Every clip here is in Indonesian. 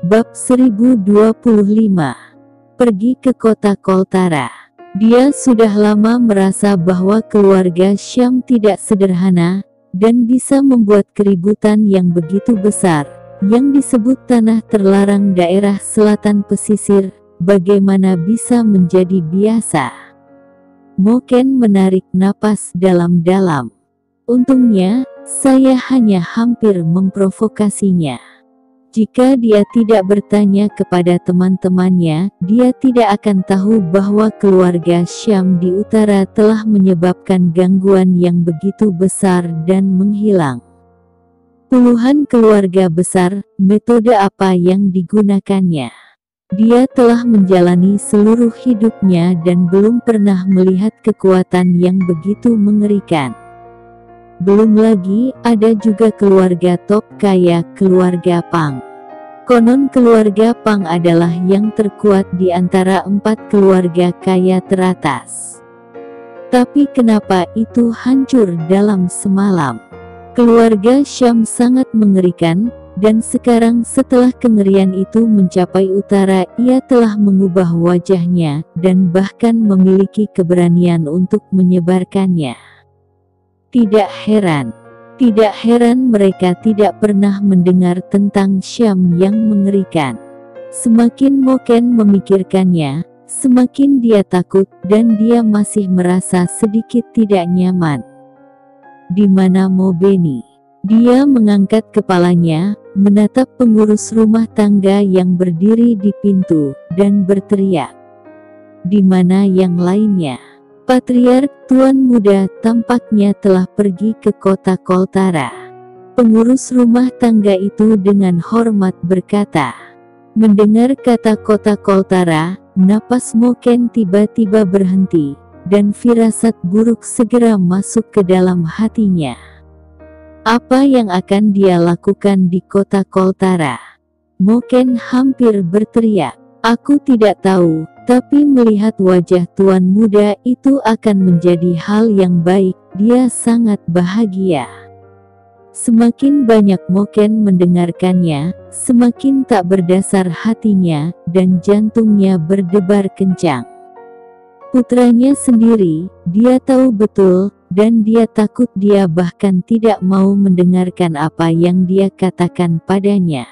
Bab 1025. Pergi ke kota Koltara. Dia sudah lama merasa bahwa keluarga Syam tidak sederhana, dan bisa membuat keributan yang begitu besar, yang disebut tanah terlarang daerah selatan pesisir, bagaimana bisa menjadi biasa. Moken menarik napas dalam-dalam. Untungnya, saya hanya hampir memprovokasinya. Jika dia tidak bertanya kepada teman-temannya, dia tidak akan tahu bahwa keluarga Syam di utara telah menyebabkan gangguan yang begitu besar dan menghilang. Puluhan keluarga besar, metode apa yang digunakannya? Dia telah menjalani seluruh hidupnya dan belum pernah melihat kekuatan yang begitu mengerikan. Belum lagi, ada juga keluarga top kaya, keluarga Pang. Konon keluarga Pang adalah yang terkuat di antara 4 keluarga kaya teratas. Tapi kenapa itu hancur dalam semalam? Keluarga Syam sangat mengerikan, dan sekarang setelah kengerian itu mencapai utara, ia telah mengubah wajahnya, dan bahkan memiliki keberanian untuk menyebarkannya. Tidak heran mereka tidak pernah mendengar tentang Syam yang mengerikan. Semakin Moken memikirkannya, semakin dia takut dan dia masih merasa sedikit tidak nyaman. Di mana Mo Beni? Dia mengangkat kepalanya, menatap pengurus rumah tangga yang berdiri di pintu, dan berteriak. Di mana yang lainnya? Patriark Tuan Muda tampaknya telah pergi ke kota Koltara. Pengurus rumah tangga itu dengan hormat berkata. Mendengar kata kota Koltara, napas Moken tiba-tiba berhenti, dan firasat buruk segera masuk ke dalam hatinya. Apa yang akan dia lakukan di kota Koltara? Moken hampir berteriak. Aku tidak tahu. Tapi melihat wajah Tuan Muda itu akan menjadi hal yang baik, dia sangat bahagia. Semakin banyak Moken mendengarkannya, semakin tak berdasar hatinya, dan jantungnya berdebar kencang. Putranya sendiri, dia tahu betul, dan dia takut dia bahkan tidak mau mendengarkan apa yang dia katakan padanya.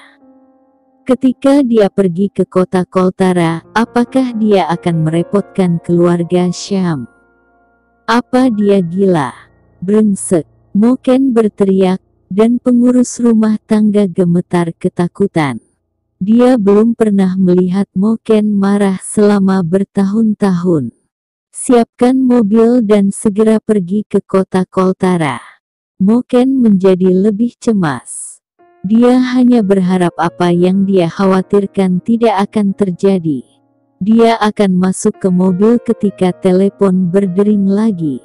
Ketika dia pergi ke kota Koltara, apakah dia akan merepotkan keluarga Syam? Apa dia gila? Brengsek! Moken berteriak, dan pengurus rumah tangga gemetar ketakutan. Dia belum pernah melihat Moken marah selama bertahun-tahun. Siapkan mobil dan segera pergi ke kota Koltara. Moken menjadi lebih cemas. Dia hanya berharap apa yang dia khawatirkan tidak akan terjadi. Dia akan masuk ke mobil ketika telepon berdering lagi.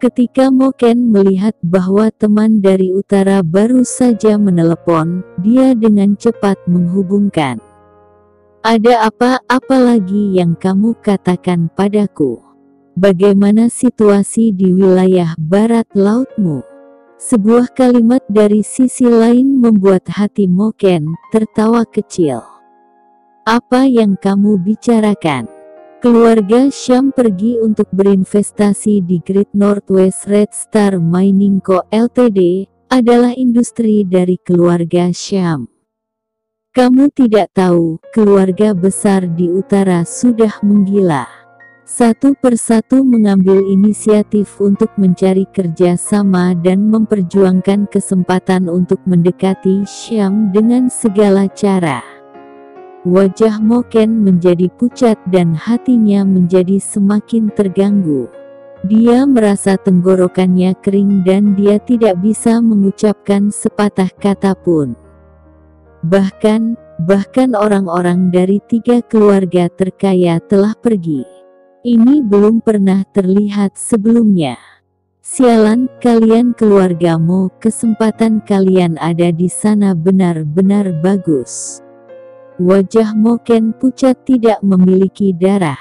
Ketika Moken melihat bahwa teman dari utara baru saja menelepon, dia dengan cepat menghubungkan. Ada apa lagi yang kamu katakan padaku? Bagaimana situasi di wilayah barat lautmu? Sebuah kalimat dari sisi lain membuat hati Moken tertawa kecil. Apa yang kamu bicarakan? Keluarga Syam pergi untuk berinvestasi di Great Northwest Red Star Mining Co. Ltd. adalah industri dari keluarga Syam. Kamu tidak tahu, keluarga besar di utara sudah menggila. Satu persatu mengambil inisiatif untuk mencari kerjasama dan memperjuangkan kesempatan untuk mendekati Syam dengan segala cara. Wajah Moken menjadi pucat dan hatinya menjadi semakin terganggu. Dia merasa tenggorokannya kering dan dia tidak bisa mengucapkan sepatah kata pun. Bahkan orang-orang dari 3 keluarga terkaya telah pergi. Ini belum pernah terlihat sebelumnya. Sialan, kalian keluargamu, kesempatan kalian ada di sana benar-benar bagus. Wajah Moken pucat tidak memiliki darah.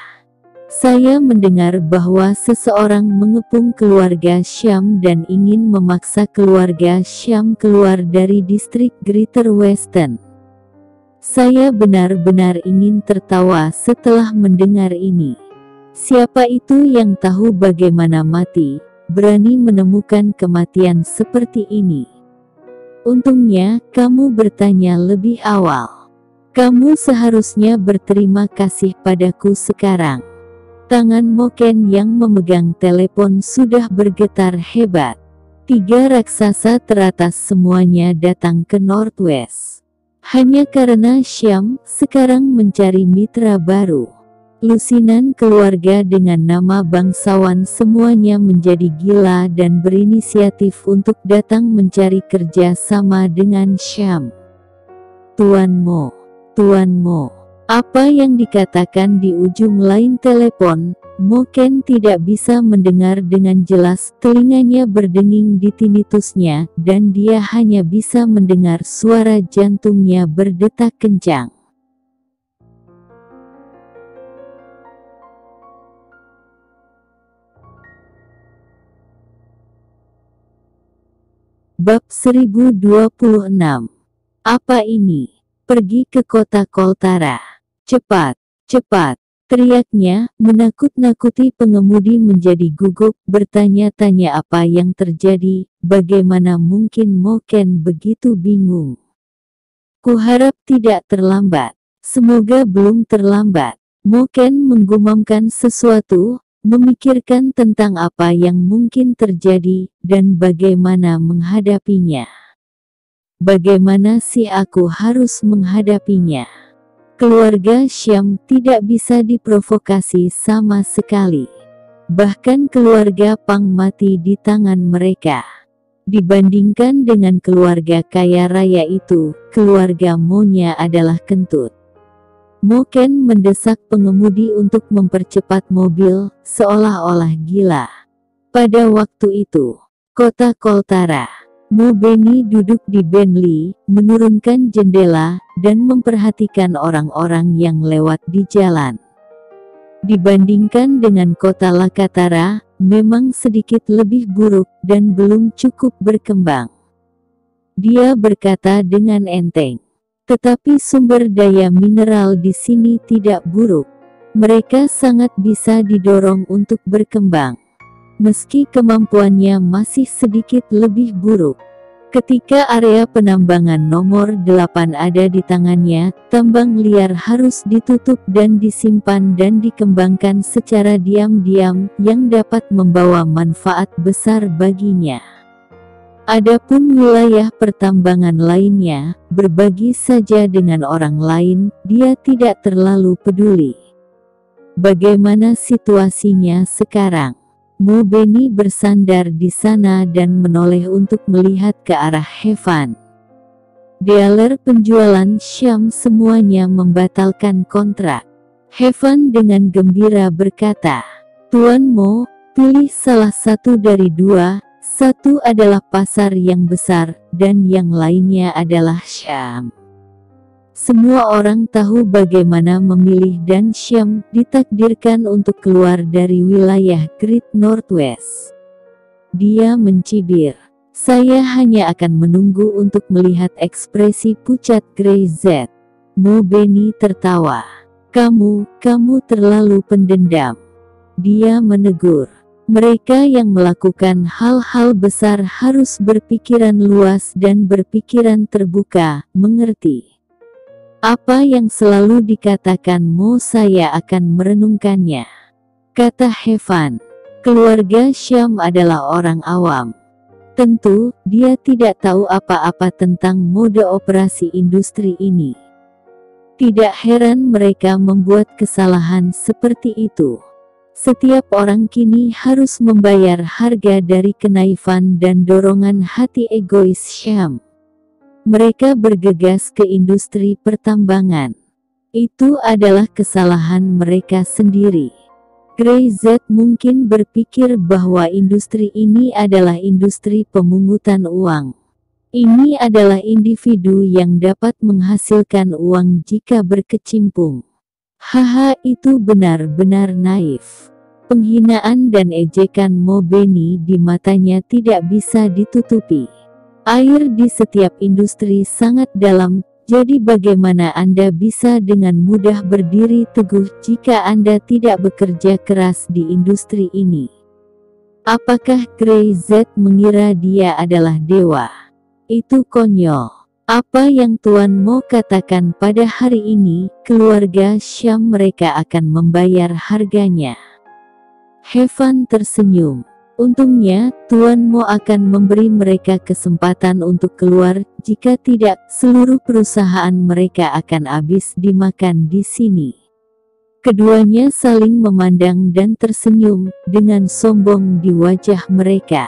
Saya mendengar bahwa seseorang mengepung keluarga Syam dan ingin memaksa keluarga Syam keluar dari distrik Greater Western. Saya benar-benar ingin tertawa setelah mendengar ini. Siapa itu yang tahu bagaimana mati, berani menemukan kematian seperti ini? Untungnya, kamu bertanya lebih awal. Kamu seharusnya berterima kasih padaku sekarang. Tangan Moken yang memegang telepon sudah bergetar hebat. 3 raksasa teratas semuanya datang ke Northwest. Hanya karena Syam sekarang mencari mitra baru. Lusinan keluarga dengan nama bangsawan semuanya menjadi gila dan berinisiatif untuk datang mencari kerja sama dengan Syam. Tuan Mo, apa yang dikatakan di ujung lain telepon? Moken tidak bisa mendengar dengan jelas, telinganya berdenging di tinnitusnya, dan dia hanya bisa mendengar suara jantungnya berdetak kencang. Bab 1026. Apa ini? Pergi ke kota Koltara. Cepat, cepat, teriaknya, menakut-nakuti pengemudi menjadi gugup, bertanya-tanya apa yang terjadi, bagaimana mungkin Moken begitu bingung. Kuharap tidak terlambat. Semoga belum terlambat. Moken menggumamkan sesuatu, memikirkan tentang apa yang mungkin terjadi, dan bagaimana menghadapinya. Bagaimana sih aku harus menghadapinya? Keluarga Syam tidak bisa diprovokasi sama sekali. Bahkan keluarga Pang mati di tangan mereka. Dibandingkan dengan keluarga kaya raya itu, keluarga Mo-nya adalah kentut. Moken mendesak pengemudi untuk mempercepat mobil, seolah-olah gila. Pada waktu itu, kota Koltara. Mo Benny duduk di Bentley, menurunkan jendela, dan memperhatikan orang-orang yang lewat di jalan. Dibandingkan dengan kota Lakatara, memang sedikit lebih buruk, dan belum cukup berkembang. Dia berkata dengan enteng. Tetapi sumber daya mineral di sini tidak buruk. Mereka sangat bisa didorong untuk berkembang. Meski kemampuannya masih sedikit lebih buruk. Ketika area penambangan nomor 8 ada di tangannya, tambang liar harus ditutup dan disimpan dan dikembangkan secara diam-diam, yang dapat membawa manfaat besar baginya. Adapun wilayah pertambangan lainnya, berbagi saja dengan orang lain, dia tidak terlalu peduli. Bagaimana situasinya sekarang? Mo Benny bersandar di sana dan menoleh untuk melihat ke arah Heaven. Dealer penjualan Syam semuanya membatalkan kontrak. Heaven dengan gembira berkata, Tuan Mo, pilih salah satu dari dua. Satu adalah pasar yang besar, dan yang lainnya adalah Syam. Semua orang tahu bagaimana memilih dan Syam ditakdirkan untuk keluar dari wilayah Great Northwest. Dia mencibir. Saya hanya akan menunggu untuk melihat ekspresi pucat Grey Z. Mo Benny tertawa. Kamu terlalu pendendam. Dia menegur. Mereka yang melakukan hal-hal besar harus berpikiran luas dan berpikiran terbuka, mengerti? Apa yang selalu dikatakan Mo, saya akan merenungkannya. Kata Heaven. Keluarga Syam adalah orang awam. Tentu, dia tidak tahu apa-apa tentang mode operasi industri ini. Tidak heran mereka membuat kesalahan seperti itu. Setiap orang kini harus membayar harga dari kenaifan dan dorongan hati egois Syam. Mereka bergegas ke industri pertambangan. Itu adalah kesalahan mereka sendiri. Grey Z mungkin berpikir bahwa industri ini adalah industri pemungutan uang. Ini adalah individu yang dapat menghasilkan uang jika berkecimpung. Haha, itu benar-benar naif. Penghinaan dan ejekan Mo Benny di matanya tidak bisa ditutupi. Air di setiap industri sangat dalam, Jadi bagaimana Anda bisa dengan mudah berdiri teguh jika Anda tidak bekerja keras di industri ini? Apakah Grey Z mengira dia adalah dewa? Itu konyol. Apa yang Tuan Mo katakan pada hari ini, keluarga Syam mereka akan membayar harganya. Heaven tersenyum. Untungnya, Tuan Mo akan memberi mereka kesempatan untuk keluar, jika tidak, seluruh perusahaan mereka akan habis dimakan di sini. Keduanya saling memandang dan tersenyum, dengan sombong di wajah mereka.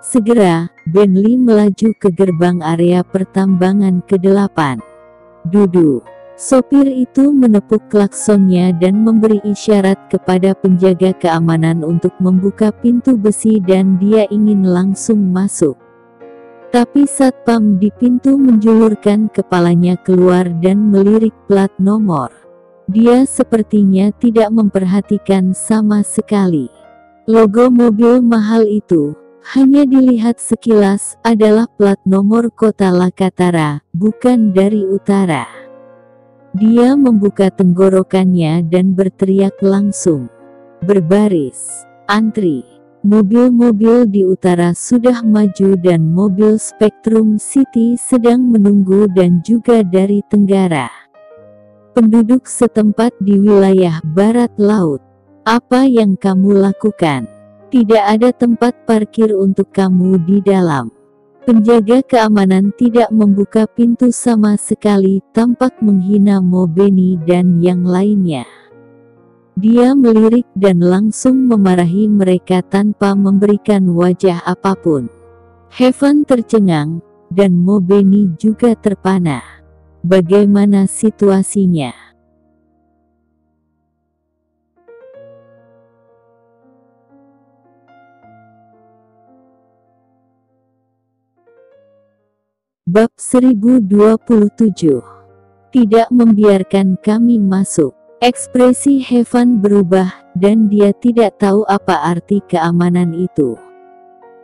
Segera, Bentley melaju ke gerbang area pertambangan ke-8. Dudu. Sopir itu menepuk klaksonnya dan memberi isyarat kepada penjaga keamanan untuk membuka pintu besi dan dia ingin langsung masuk. Tapi satpam di pintu menjulurkan kepalanya keluar dan melirik plat nomor. Dia sepertinya tidak memperhatikan sama sekali. Logo mobil mahal itu, hanya dilihat sekilas, adalah plat nomor kota Lakatara, bukan dari utara. Dia membuka tenggorokannya dan berteriak langsung. Berbaris. Antri. Mobil-mobil di utara sudah maju dan mobil Spectrum City sedang menunggu dan juga dari tenggara. Penduduk setempat di wilayah barat laut. Apa yang kamu lakukan? Tidak ada tempat parkir untuk kamu di dalam. Penjaga keamanan tidak membuka pintu sama sekali, tampak menghina Mo Benny dan yang lainnya. Dia melirik dan langsung memarahi mereka tanpa memberikan wajah apapun. Heaven tercengang, dan Mo Benny juga terpana. Bagaimana situasinya? Bab 1027. Tidak membiarkan kami masuk. Ekspresi Heaven berubah, dan dia tidak tahu apa arti keamanan itu.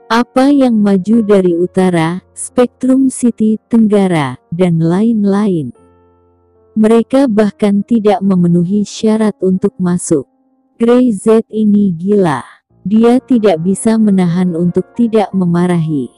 Apa yang maju dari utara, Spectrum City, Tenggara, dan lain-lain. Mereka bahkan tidak memenuhi syarat untuk masuk. Grey Z ini gila. Dia tidak bisa menahan untuk tidak memarahi.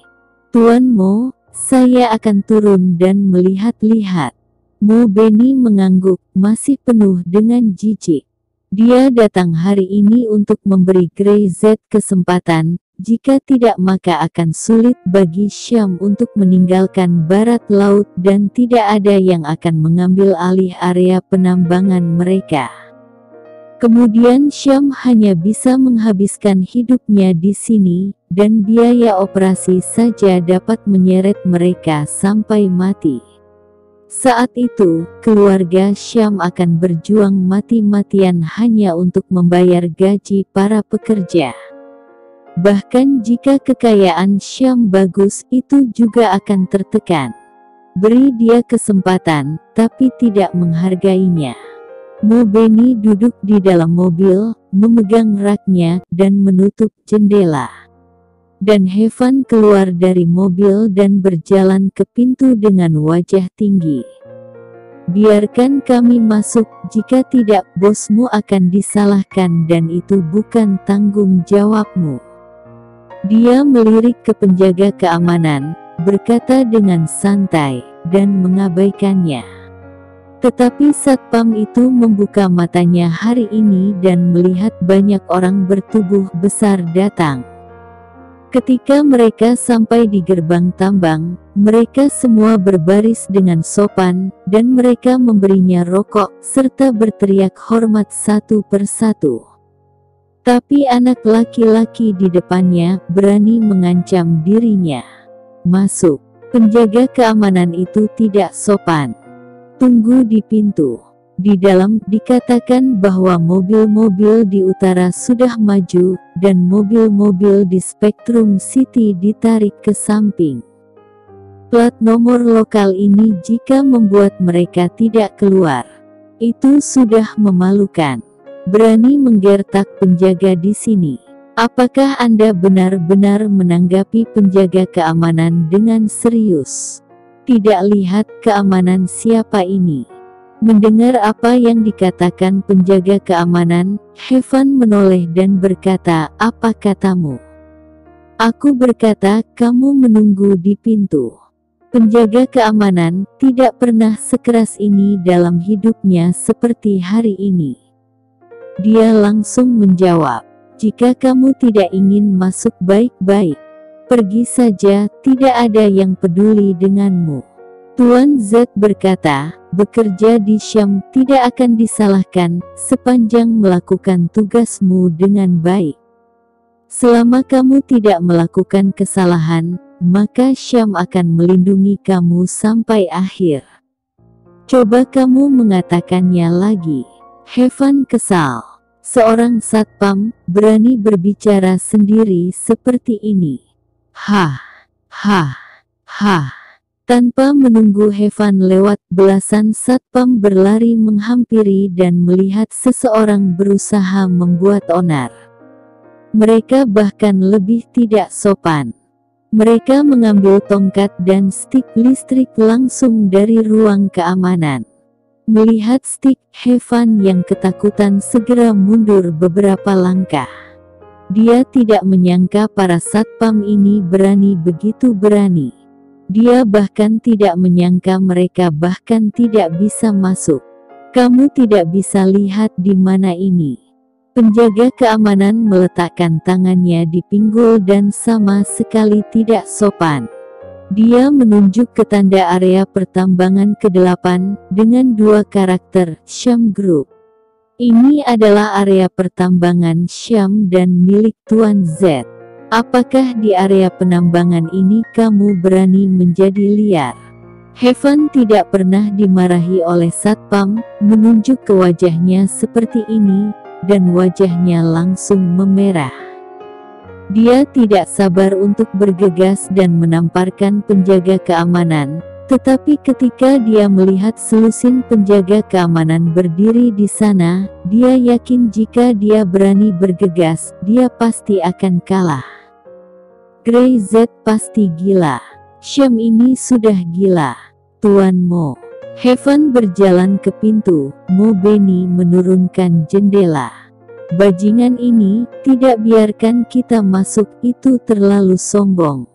Tuan Mo, saya akan turun dan melihat-lihat. Mo Benny mengangguk, masih penuh dengan jijik. Dia datang hari ini untuk memberi Grey Z kesempatan, jika tidak maka akan sulit bagi Syam untuk meninggalkan barat laut dan tidak ada yang akan mengambil alih area penambangan mereka. Kemudian Syam hanya bisa menghabiskan hidupnya di sini, dan biaya operasi saja dapat menyeret mereka sampai mati. Saat itu, keluarga Syam akan berjuang mati-matian hanya untuk membayar gaji para pekerja. Bahkan jika kekayaan Syam bagus, itu juga akan tertekan. Beri dia kesempatan, tapi tidak menghargainya. Mo Benny duduk di dalam mobil, memegang raknya, dan menutup jendela. Dan Heaven keluar dari mobil dan berjalan ke pintu dengan wajah tinggi. Biarkan kami masuk, jika tidak bosmu akan disalahkan dan itu bukan tanggung jawabmu. Dia melirik ke penjaga keamanan, berkata dengan santai, dan mengabaikannya. Tetapi satpam itu membuka matanya hari ini dan melihat banyak orang bertubuh besar datang. Ketika mereka sampai di gerbang tambang, mereka semua berbaris dengan sopan, dan mereka memberinya rokok, serta berteriak hormat satu persatu. Tapi anak laki-laki di depannya berani mengancam dirinya. Masuk. Penjaga keamanan itu tidak sopan. Tunggu di pintu. Di dalam dikatakan bahwa mobil-mobil di utara sudah maju, dan mobil-mobil di Spectrum City ditarik ke samping. Plat nomor lokal ini jika membuat mereka tidak keluar, itu sudah memalukan. Berani menggertak penjaga di sini. Apakah Anda benar-benar menanggapi penjaga keamanan dengan serius? Tidak lihat keamanan siapa ini. Mendengar apa yang dikatakan penjaga keamanan, Heaven menoleh dan berkata, "Apa katamu?" Aku berkata, "Kamu menunggu di pintu." Penjaga keamanan tidak pernah sekeras ini dalam hidupnya seperti hari ini. Dia langsung menjawab, "Jika kamu tidak ingin masuk baik-baik, pergi saja, tidak ada yang peduli denganmu." Tuan Z berkata, "Bekerja di Syam tidak akan disalahkan, sepanjang melakukan tugasmu dengan baik. Selama kamu tidak melakukan kesalahan, maka Syam akan melindungi kamu sampai akhir." Coba kamu mengatakannya lagi. Heaven kesal. Seorang satpam berani berbicara sendiri seperti ini. Hah, hah, hah. Tanpa menunggu Heaven lewat, belasan satpam berlari menghampiri dan melihat seseorang berusaha membuat onar. Mereka bahkan lebih tidak sopan. Mereka mengambil tongkat dan stik listrik langsung dari ruang keamanan. Melihat stik, Heaven yang ketakutan segera mundur beberapa langkah. Dia tidak menyangka para satpam ini berani begitu berani. Dia bahkan tidak menyangka mereka bahkan tidak bisa masuk. "Kamu tidak bisa lihat di mana ini." Penjaga keamanan meletakkan tangannya di pinggul dan sama sekali tidak sopan. Dia menunjuk ke tanda area pertambangan ke-8 dengan 2 karakter Syam Group. Ini adalah area pertambangan Syam dan milik Tuan Z. Apakah di area penambangan ini kamu berani menjadi liar? Heaven tidak pernah dimarahi oleh satpam, menunjuk ke wajahnya seperti ini, dan wajahnya langsung memerah. Dia tidak sabar untuk bergegas dan menamparkan penjaga keamanan, tetapi ketika dia melihat selusin penjaga keamanan berdiri di sana, dia yakin jika dia berani bergegas, dia pasti akan kalah. Grey Z pasti gila. Syam ini sudah gila. Tuan Mo. Heaven berjalan ke pintu. Mo Benny menurunkan jendela. "Bajingan ini, tidak biarkan kita masuk, itu terlalu sombong."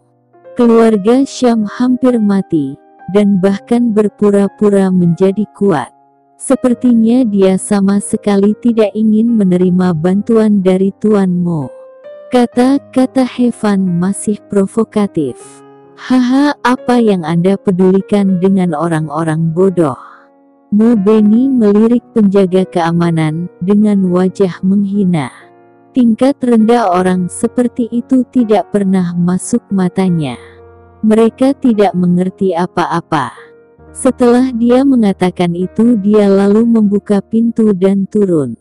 Keluarga Syam hampir mati, dan bahkan berpura-pura menjadi kuat. Sepertinya dia sama sekali tidak ingin menerima bantuan dari Tuan Mo. Kata-kata Heaven masih provokatif. "Haha, apa yang Anda pedulikan dengan orang-orang bodoh?" Mo Benny melirik penjaga keamanan dengan wajah menghina. Tingkat rendah orang seperti itu tidak pernah masuk matanya. Mereka tidak mengerti apa-apa. Setelah dia mengatakan itu, dia lalu membuka pintu dan turun.